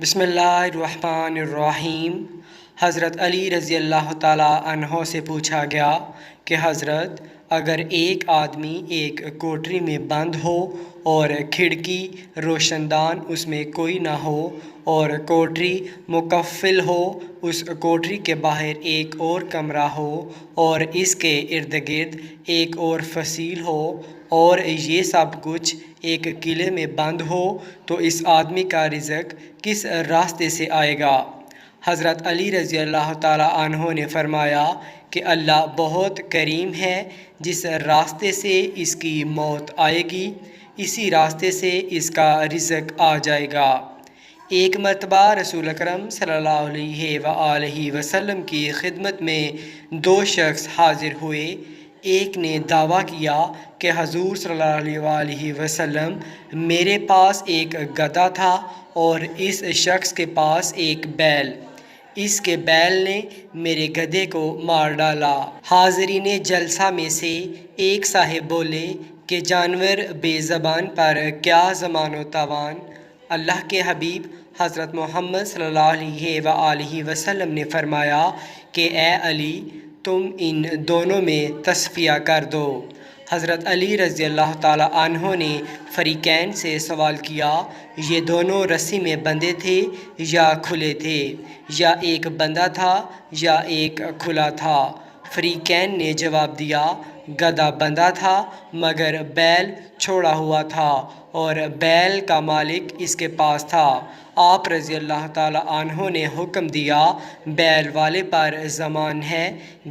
بسم اللہ الرحمن الرحیم۔ حضرت علی رضی اللہ تعالیٰ عنہ سے پوچھا گیا کہ حضرت، اگر ایک آدمی ایک کوٹری میں بند ہو اور کھڑکی روشن دان اس میں کوئی نہ ہو اور کوٹری مقفل ہو، اس کوٹری کے باہر ایک اور کمرہ ہو اور اس کے ارد گرد ایک اور فصیل ہو اور یہ سب کچھ ایک قلعے میں بند ہو، تو اس آدمی کا رزق کس راستے سے آئے گا؟ حضرت علی رضی اللہ تعالیٰ عنہ نے فرمایا کہ اللہ بہت کریم ہے، جس راستے سے اس کی موت آئے گی اسی راستے سے اس کا رزق آ جائے گا۔ ایک مرتبہ رسول اکرم صلی اللہ علیہ وآلہ وسلم کی خدمت میں دو شخص حاضر ہوئے۔ ایک نے دعویٰ کیا کہ حضور صلی اللہ علیہ وآلہ وسلم، میرے پاس ایک گدھا تھا اور اس شخص کے پاس ایک بیل، اس کے بیل نے میرے گدھے کو مار ڈالا۔ حاضرین جلسہ میں سے ایک صاحب بولے کہ جانور بے زبان پر کیا زمان و توان؟ اللہ کے حبیب حضرت محمد صلی اللہ علیہ وآلہ وسلم نے فرمایا کہ اے علی، تم ان دونوں میں تصفیہ کر دو۔ حضرت علی رضی اللہ تعالیٰ عنہ نے فریقین سے سوال کیا، یہ دونوں رسی میں بندھے تھے یا کھلے تھے، یا ایک بندھا تھا یا ایک کھلا تھا؟ فریقین نے جواب دیا، گدھا بندھا تھا مگر بیل چھوڑا ہوا تھا اور بیل کا مالک اس کے پاس تھا۔ آپ رضی اللہ تعالیٰ عنہ نے حکم دیا، بیل والے پر ضمان ہے،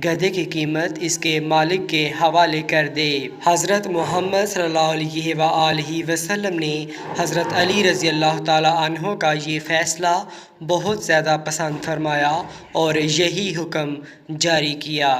گدھے کی قیمت اس کے مالک کے حوالے کر دے۔ حضرت محمد صلی اللہ علیہ وآلہ وسلم نے حضرت علی رضی اللہ تعالیٰ عنہ کا یہ فیصلہ بہت زیادہ پسند فرمایا اور یہی حکم جاری کیا۔